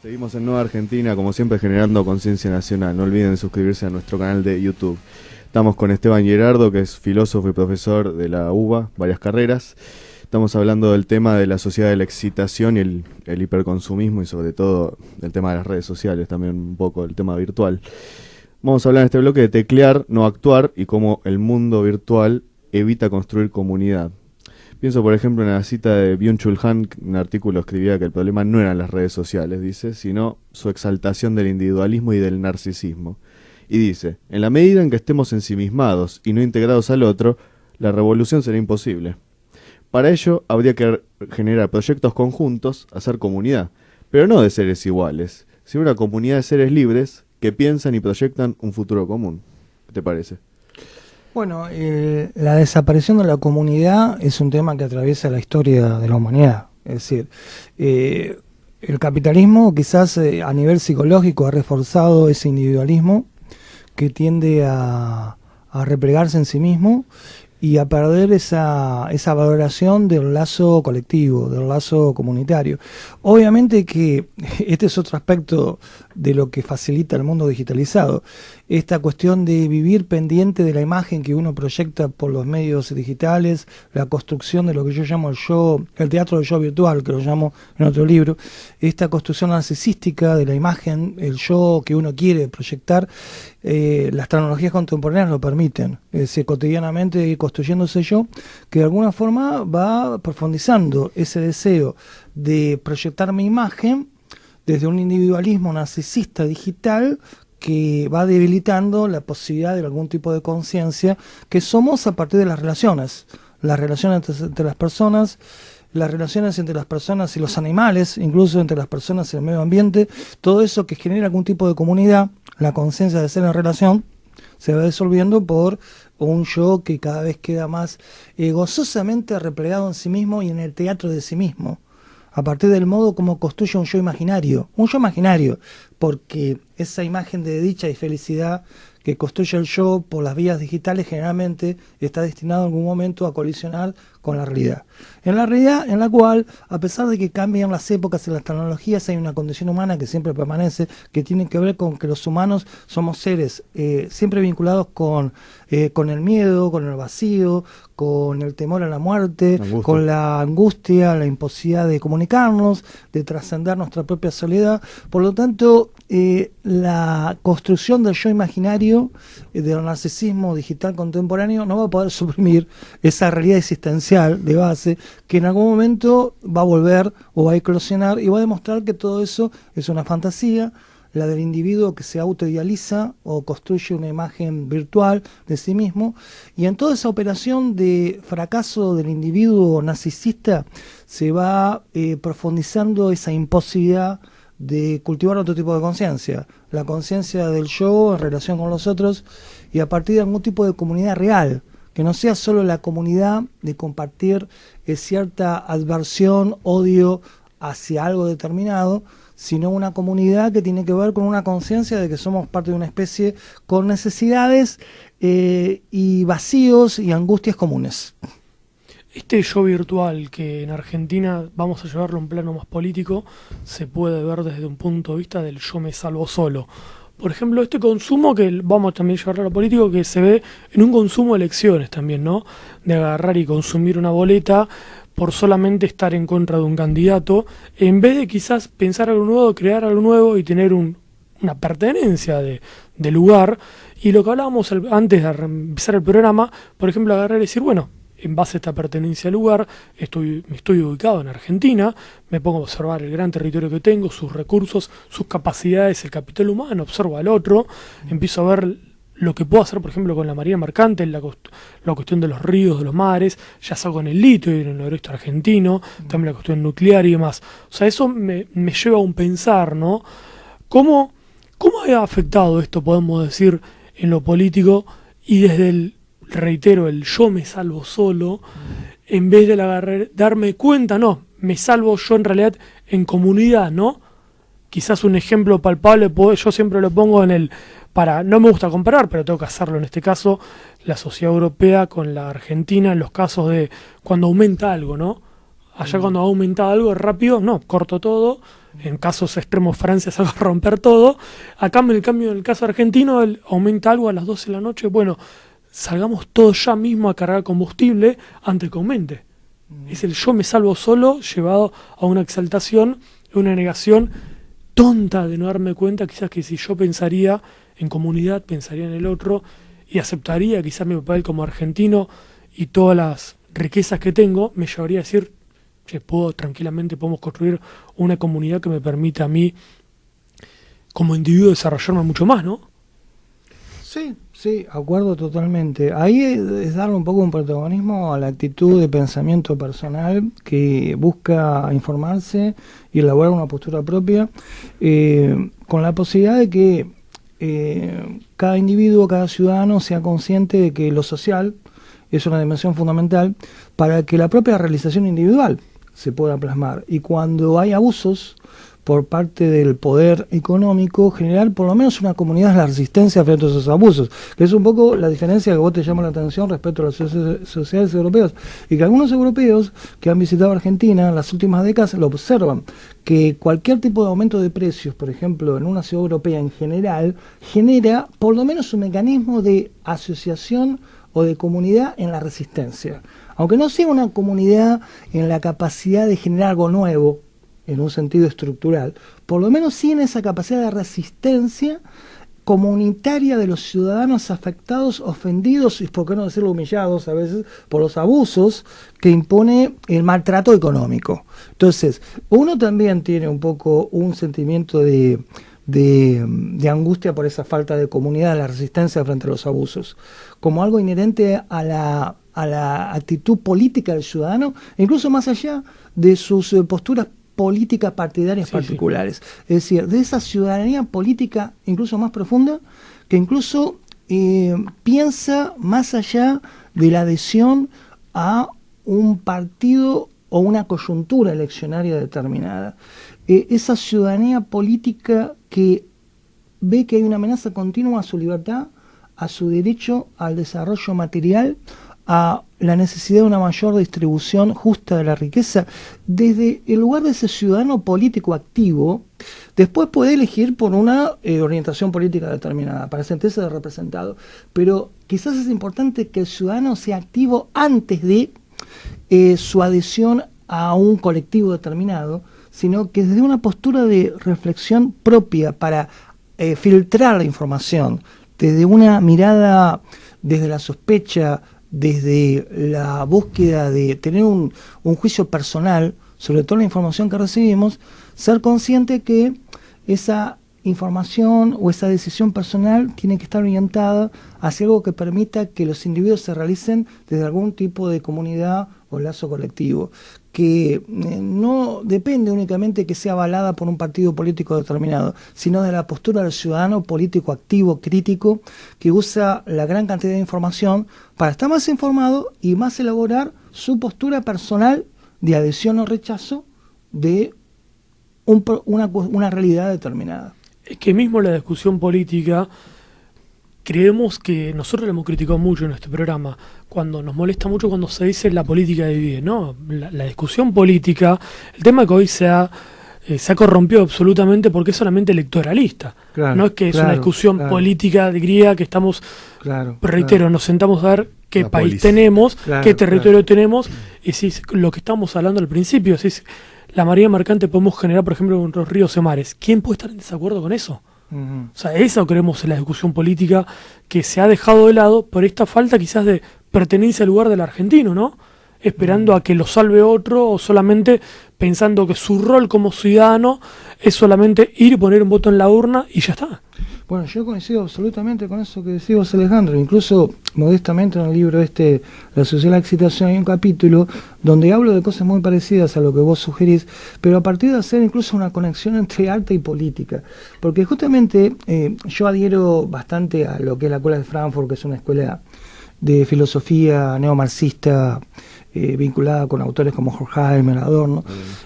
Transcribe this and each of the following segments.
Seguimos en Nueva Argentina, como siempre, generando conciencia nacional. No olviden suscribirse a nuestro canal de YouTube. Estamos con Esteban Gerardo, que es filósofo y profesor de la UBA, varias carreras. Estamos hablando del tema de la sociedad de la excitación y el hiperconsumismo, y sobre todo del tema de las redes sociales, también un poco del tema virtual. Vamos a hablar en este bloque de teclear, no actuar, y cómo el mundo virtual evita construir comunidad. Pienso, por ejemplo, en la cita de Byung-Chul Han, que en un artículo escribía que el problema no eran las redes sociales, dice, sino su exaltación del individualismo y del narcisismo. Y dice, en la medida en que estemos ensimismados y no integrados al otro, la revolución será imposible. Para ello, habría que generar proyectos conjuntos, hacer comunidad, pero no de seres iguales, sino una comunidad de seres libres que piensan y proyectan un futuro común. ¿Qué te parece? Bueno, la desaparición de la comunidad es un tema que atraviesa la historia de la humanidad. Es decir, el capitalismo quizás a nivel psicológico ha reforzado ese individualismo que tiende a replegarse en sí mismo y a perder esa valoración del lazo colectivo, del lazo comunitario. Obviamente que este es otro aspecto de lo que facilita el mundo digitalizado. Esta cuestión de vivir pendiente de la imagen que uno proyecta por los medios digitales, la construcción de lo que yo llamo el teatro del yo virtual, que lo llamo en otro libro, esta construcción narcisística de la imagen, el yo que uno quiere proyectar, las tecnologías contemporáneas lo permiten. Es decir, cotidianamente ir construyendo ese yo, que de alguna forma va profundizando ese deseo de proyectar mi imagen desde un individualismo narcisista digital que va debilitando la posibilidad de algún tipo de conciencia que somos a partir de las relaciones entre las personas, las relaciones entre las personas y los animales, incluso entre las personas y el medio ambiente, todo eso que genera algún tipo de comunidad, la conciencia de ser en relación, se va disolviendo por un yo que cada vez queda más gozosamente replegado en sí mismo y en el teatro de sí mismo, a partir del modo como construye un yo imaginario, porque esa imagen de dicha y felicidad que construye el yo por las vías digitales generalmente está destinado en algún momento a colisionar con la realidad. En la realidad en la cual, a pesar de que cambian las épocas y las tecnologías, hay una condición humana que siempre permanece, que tiene que ver con que los humanos somos seres siempre vinculados con el miedo, con el vacío, con el temor a la muerte, con la angustia, la imposibilidad de comunicarnos, de trascender nuestra propia soledad. Por lo tanto, la construcción del yo imaginario, del narcisismo digital contemporáneo, no va a poder suprimir esa realidad existencial de base que en algún momento va a volver o va a eclosionar y va a demostrar que todo eso es una fantasía, la del individuo que se autoidealiza o construye una imagen virtual de sí mismo, y en toda esa operación de fracaso del individuo narcisista se va profundizando esa imposibilidad de cultivar otro tipo de conciencia, la conciencia del yo en relación con los otros y a partir de algún tipo de comunidad real, que no sea solo la comunidad de compartir cierta adversión, odio hacia algo determinado, sino una comunidad que tiene que ver con una conciencia de que somos parte de una especie con necesidades y vacíos y angustias comunes. Este yo virtual, que en Argentina vamos a llevarlo a un plano más político, se puede ver desde un punto de vista del yo me salvo solo. Por ejemplo, este consumo que vamos también a llevarlo a lo político, que se ve en un consumo de elecciones también, ¿no? De agarrar y consumir una boleta por solamente estar en contra de un candidato, en vez de quizás pensar algo nuevo, crear algo nuevo y tener una pertenencia de lugar. Y lo que hablábamos antes de empezar el programa, por ejemplo, agarrar y decir, bueno, en base a esta pertenencia al lugar, me estoy ubicado en Argentina, me pongo a observar el gran territorio que tengo, sus recursos, sus capacidades, el capital humano, observo al otro, empiezo a ver lo que puedo hacer, por ejemplo, con la marina mercante, la cuestión de los ríos, de los mares, ya salgo en el litio y en el noroeste argentino, también la cuestión nuclear y demás. O sea, eso me lleva a un pensar, ¿no? ¿Cómo ha afectado esto, podemos decir, en lo político y desde reitero, el yo me salvo solo, en vez de darme cuenta, no, me salvo yo en realidad en comunidad, ¿no? Quizás un ejemplo palpable, yo siempre lo pongo no me gusta comparar, pero tengo que hacerlo en este caso, la sociedad europea con la Argentina, en los casos de cuando aumenta algo, ¿no? Allá cuando aumenta algo rápido, no, corto todo, En casos extremos, Francia se va a romper todo. Acá, en el caso argentino, aumenta algo a las 12 de la noche. Bueno, salgamos todos ya mismo a cargar combustible antes que aumente. Es el yo me salvo solo llevado a una exaltación, una negación tonta de no darme cuenta quizás que si yo pensaría en comunidad, pensaría en el otro y aceptaría quizás mi papel como argentino y todas las riquezas que tengo, me llevaría a decir que tranquilamente podemos construir una comunidad que me permita a mí como individuo desarrollarme mucho más, ¿no? Sí, acuerdo totalmente. Ahí es darle un poco un protagonismo a la actitud de pensamiento personal que busca informarse y elaborar una postura propia, con la posibilidad de que cada individuo, cada ciudadano sea consciente de que lo social es una dimensión fundamental para que la propia realización individual se pueda plasmar. Y cuando hay abusos por parte del poder económico, generar por lo menos una comunidad de la resistencia frente a esos abusos, que es un poco la diferencia que vos te llama la atención respecto a las sociedades europeas, y que algunos europeos que han visitado Argentina en las últimas décadas lo observan, que cualquier tipo de aumento de precios, por ejemplo, en una ciudad europea en general, genera por lo menos un mecanismo de asociación o de comunidad en la resistencia. Aunque no sea una comunidad en la capacidad de generar algo nuevo, en un sentido estructural, por lo menos sí en esa capacidad de resistencia comunitaria de los ciudadanos afectados, ofendidos y por qué no decirlo humillados a veces por los abusos que impone el maltrato económico. Entonces, uno también tiene un poco un sentimiento de angustia por esa falta de comunidad, la resistencia frente a los abusos, como algo inherente a la actitud política del ciudadano, incluso más allá de sus posturas políticas partidarias particulares. Sí. Es decir, de esa ciudadanía política incluso más profunda, que incluso piensa más allá de la adhesión a un partido o una coyuntura eleccionaria determinada. Esa ciudadanía política que ve que hay una amenaza continua a su libertad, a su derecho al desarrollo material, a la necesidad de una mayor distribución justa de la riqueza, desde el lugar de ese ciudadano político activo, después puede elegir por una orientación política determinada, para sentirse representado. Pero quizás es importante que el ciudadano sea activo antes de su adhesión a un colectivo determinado, sino que desde una postura de reflexión propia para filtrar la información, desde una mirada, desde la sospecha, desde la búsqueda de tener un juicio personal sobre toda la información que recibimos, ser consciente que esa información o esa decisión personal tiene que estar orientada hacia algo que permita que los individuos se realicen desde algún tipo de comunidad o lazo colectivo, que no depende únicamente que sea avalada por un partido político determinado, sino de la postura del ciudadano político activo, crítico, que usa la gran cantidad de información para estar más informado y más elaborar su postura personal de adhesión o rechazo de una realidad determinada. Es que mismo la discusión política, creemos que nosotros lo hemos criticado mucho en este programa, cuando nos molesta mucho cuando se dice la política divide, ¿no? La discusión política, el tema que hoy se ha corrompido absolutamente porque es solamente electoralista. Claro, no es que es una discusión política griega que estamos, reitero, nos sentamos a ver qué país tenemos, qué territorio tenemos, y si lo que estamos hablando al principio, si es la mayoría mercante podemos generar, por ejemplo, en los ríos y mares. ¿Quién puede estar en desacuerdo con eso? O sea, eso creemos en la discusión política que se ha dejado de lado por esta falta quizás de pertenencia al lugar del argentino, ¿no? Esperando a que lo salve otro o solamente pensando que su rol como ciudadano es solamente ir y poner un voto en la urna y ya está. Bueno, yo coincido absolutamente con eso que decís vos, Alejandro. Incluso, modestamente, en el libro La sociedad de la excitación, hay un capítulo donde hablo de cosas muy parecidas a lo que vos sugerís, pero a partir de hacer incluso una conexión entre arte y política. Porque justamente yo adhiero bastante a lo que es la Escuela de Frankfurt, que es una escuela de filosofía neomarxista vinculada con autores como Horkheimer, Adorno,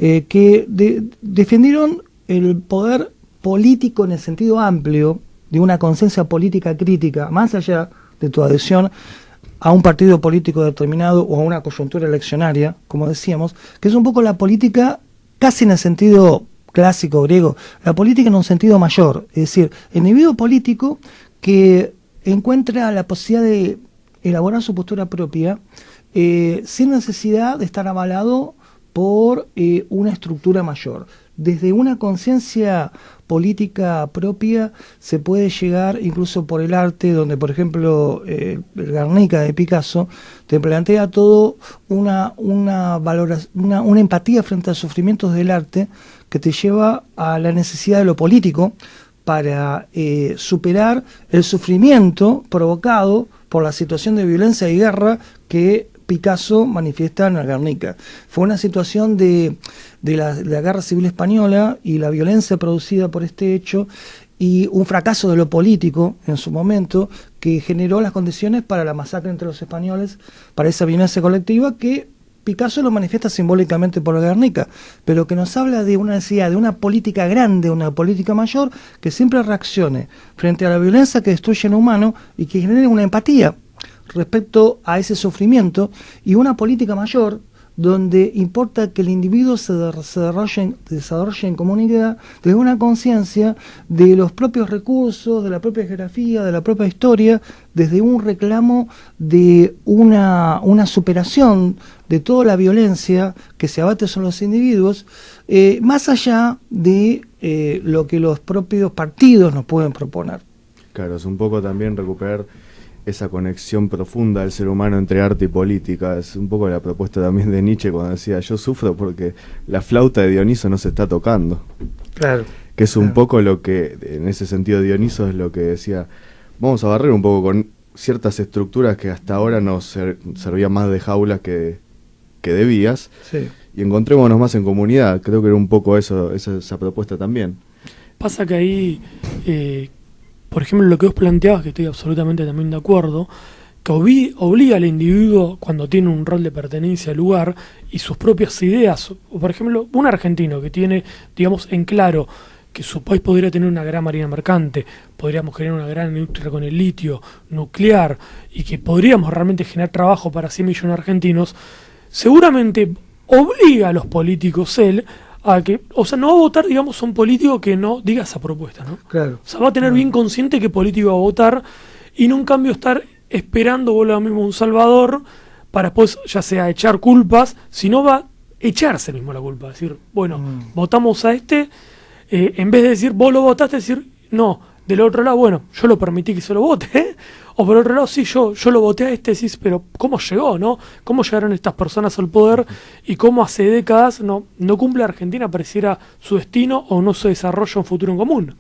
que defendieron el poder político en el sentido amplio de una conciencia política crítica, más allá de tu adhesión a un partido político determinado o a una coyuntura eleccionaria, como decíamos, que es un poco la política casi en el sentido clásico griego, la política en un sentido mayor, es decir, el individuo político que encuentra la posibilidad de elaborar su postura propia sin necesidad de estar avalado por una estructura mayor. Desde una conciencia política propia se puede llegar incluso por el arte, donde por ejemplo el Guernica de Picasso te plantea todo una empatía frente a los sufrimientos del arte que te lleva a la necesidad de lo político para superar el sufrimiento provocado por la situación de violencia y guerra que Picasso manifiesta en el Guernica. Fue una situación de la guerra civil española y la violencia producida por este hecho y un fracaso de lo político en su momento que generó las condiciones para la masacre entre los españoles, para esa violencia colectiva que Picasso lo manifiesta simbólicamente por el Guernica, pero que nos habla de una necesidad, de una política grande, una política mayor, que siempre reaccione frente a la violencia que destruye al humano y que genere una empatía respecto a ese sufrimiento y una política mayor donde importa que el individuo se desarrolle en comunidad desde una conciencia de los propios recursos, de la propia geografía, de la propia historia, desde un reclamo de una superación de toda la violencia que se abate sobre los individuos, más allá de lo que los propios partidos nos pueden proponer. Claro, es un poco también recuperar esa conexión profunda del ser humano entre arte y política. Es un poco la propuesta también de Nietzsche cuando decía yo sufro porque la flauta de Dioniso no se está tocando. Claro. Que es un poco lo que, en ese sentido Dioniso es lo que decía, vamos a barrer un poco con ciertas estructuras que hasta ahora nos servían más de jaulas que de vías, sí. Y encontrémonos más en comunidad. Creo que era un poco eso, esa propuesta también. Pasa que ahí... por ejemplo, lo que vos planteabas, que estoy absolutamente también de acuerdo, que obliga al individuo, cuando tiene un rol de pertenencia al lugar, y sus propias ideas, o por ejemplo, un argentino que tiene, digamos, en claro que su país podría tener una gran marina mercante, podríamos generar una gran industria con el litio, nuclear, y que podríamos realmente generar trabajo para 100 millones de argentinos, seguramente obliga a los políticos a que, o sea, no va a votar, digamos, a un político que no diga esa propuesta, ¿no? Claro. O sea, va a tener bien consciente qué político va a votar y no en cambio estar esperando, vuelve a mismo un salvador para después ya sea echar culpas, sino va a echarse mismo la culpa, decir, bueno, votamos a este, en vez de decir, vos lo votaste, decir, no, del otro lado, bueno, yo lo permití que se lo vote, ¿eh? O por otro lado, sí, yo lo voté a este, decís, pero ¿cómo llegó, no? ¿Cómo llegaron estas personas al poder? Y cómo hace décadas no cumple Argentina, pareciera su destino o no se desarrolla un futuro en común.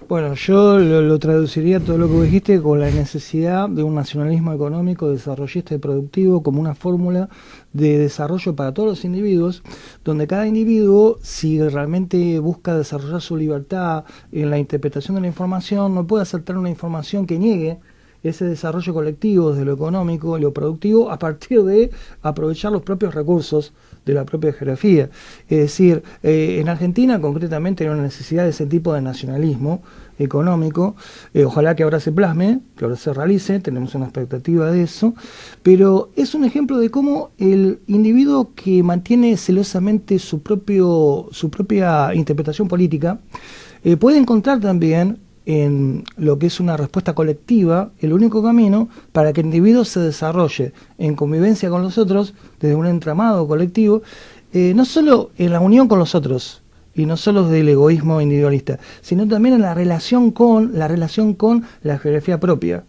Bueno, yo lo traduciría todo lo que vos dijiste con la necesidad de un nacionalismo económico, desarrollista y productivo como una fórmula de desarrollo para todos los individuos, donde cada individuo, si realmente busca desarrollar su libertad en la interpretación de la información, no puede aceptar una información que niegue ese desarrollo colectivo desde lo económico y lo productivo a partir de aprovechar los propios recursos de la propia geografía. Es decir, en Argentina concretamente hay una necesidad de ese tipo de nacionalismo económico, ojalá que ahora se plasme, que ahora se realice, tenemos una expectativa de eso, pero es un ejemplo de cómo el individuo que mantiene celosamente su propia interpretación política puede encontrar también en lo que es una respuesta colectiva el único camino para que el individuo se desarrolle en convivencia con los otros desde un entramado colectivo, no solo en la unión con los otros y no solo del egoísmo individualista, sino también en la relación con la geografía propia,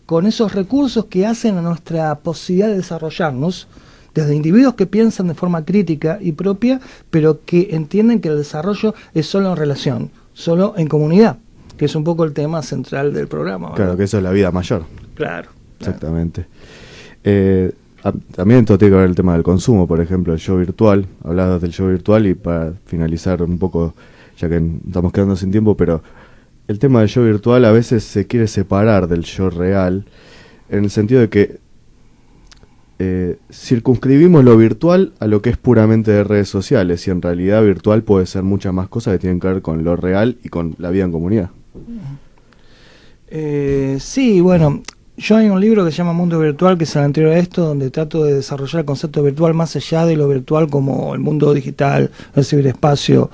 con esos recursos que hacen a nuestra posibilidad de desarrollarnos desde individuos que piensan de forma crítica y propia, pero que entienden que el desarrollo es solo en relación, solo en comunidad, que es un poco el tema central del programa, ¿verdad? Claro, que eso es la vida mayor. Claro. Exactamente. También todo tiene que ver el tema del consumo, por ejemplo, el show virtual. Hablabas del show virtual y para finalizar un poco, ya que estamos quedando sin tiempo, pero el tema del show virtual a veces se quiere separar del show real, en el sentido de que circunscribimos lo virtual a lo que es puramente de redes sociales, y en realidad virtual puede ser muchas más cosas que tienen que ver con lo real y con la vida en comunidad. Sí, bueno, Yo hay un libro que se llama Mundo Virtual, que es el anterior a esto, donde trato de desarrollar el concepto virtual más allá de lo virtual como el mundo digital, el ciberespacio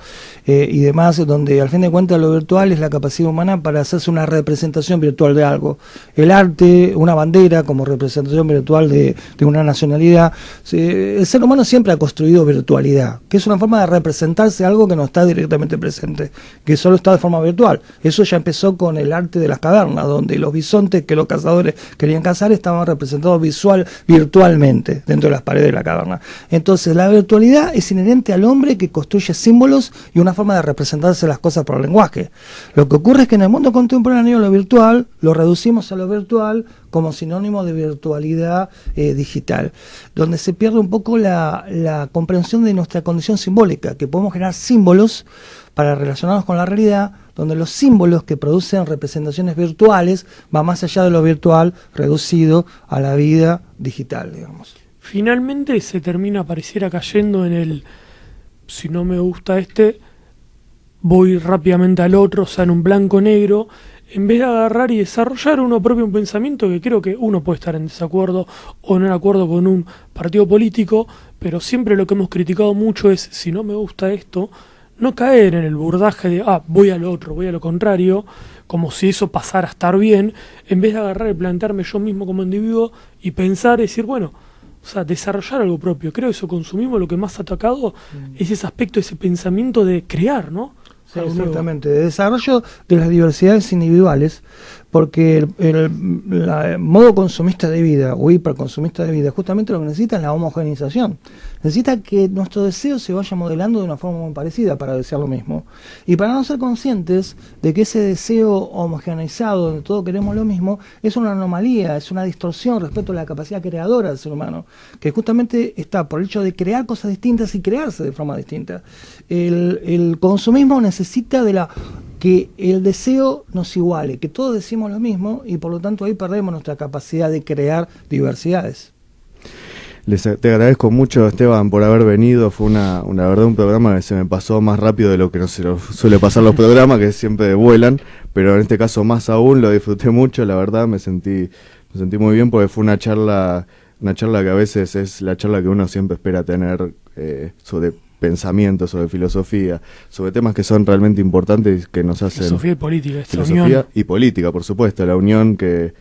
y demás, donde al fin de cuentas lo virtual es la capacidad humana para hacerse una representación virtual de algo. El arte, una bandera como representación virtual de una nacionalidad. El ser humano siempre ha construido virtualidad, que es una forma de representarse algo que no está directamente presente, que solo está de forma virtual. Eso ya empezó con el arte de las cavernas, donde los bisontes que los cazadores querían cazar estaban representados virtualmente dentro de las paredes de la caverna. Entonces la virtualidad es inherente al hombre que construye símbolos y una forma de representarse las cosas por el lenguaje. Lo que ocurre es que en el mundo contemporáneo lo virtual lo reducimos a lo virtual como sinónimo de virtualidad digital, donde se pierde un poco la comprensión de nuestra condición simbólica, que podemos generar símbolos para relacionarnos con la realidad, donde los símbolos que producen representaciones virtuales van más allá de lo virtual, reducido a la vida digital, digamos. Finalmente se termina, pareciera, cayendo en el, si no me gusta voy rápidamente al otro, o sea, en un blanco-negro, en vez de agarrar y desarrollar uno propio un pensamiento, que creo que uno puede estar en desacuerdo o no en acuerdo con un partido político, pero siempre lo que hemos criticado mucho es, si no me gusta esto, no caer en el burdaje de, voy al otro, voy a lo contrario, como si eso pasara a estar bien, en vez de agarrar y plantearme yo mismo como individuo y pensar y decir, bueno, o sea, desarrollar algo propio. Creo que eso consumismo lo que más ha atacado es ese aspecto, ese pensamiento de crear, ¿no? Sí, exactamente, de desarrollo de las diversidades individuales, porque el modo consumista de vida o hiperconsumista de vida justamente lo que necesita es la homogeneización. Necesita que nuestro deseo se vaya modelando de una forma muy parecida para desear lo mismo. Y para no ser conscientes de que ese deseo homogeneizado, donde todos queremos lo mismo, es una anomalía, es una distorsión respecto a la capacidad creadora del ser humano, que justamente está por el hecho de crear cosas distintas y crearse de forma distinta. El consumismo necesita de que el deseo nos iguale, que todos decimos lo mismo y por lo tanto ahí perdemos nuestra capacidad de crear diversidades. Te agradezco mucho, Esteban, por haber venido. Fue la verdad un programa que se me pasó más rápido de lo que no se lo suele pasar los programas, que siempre vuelan, pero en este caso más aún, lo disfruté mucho, la verdad me sentí muy bien porque fue una charla que a veces es la charla que uno siempre espera tener sobre pensamiento, sobre filosofía, sobre temas que son realmente importantes, que nos hacen... Filosofía y política, filosofía unión. Y política, por supuesto, la unión que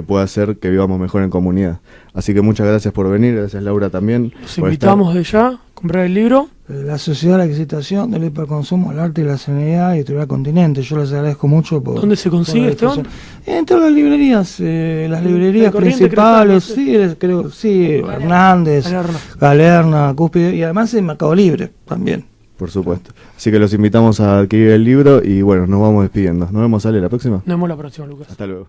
puede hacer que vivamos mejor en comunidad. Así que muchas gracias por venir, gracias Laura también. Los invitamos de ya a comprar el libro. La sociedad de la excitación, del hiperconsumo, el arte y la sanidad, Editorial Continente. Yo les agradezco mucho por... ¿Dónde se consigue, Esteban? En todas las librerías principales, sí, creo, sí, Hernández, Galerna, Cúspide, y además en Mercado Libre también. Por supuesto. Así que los invitamos a adquirir el libro y bueno, nos vamos despidiendo. Nos vemos, Ale, la próxima. Nos vemos la próxima, Lucas. Hasta luego.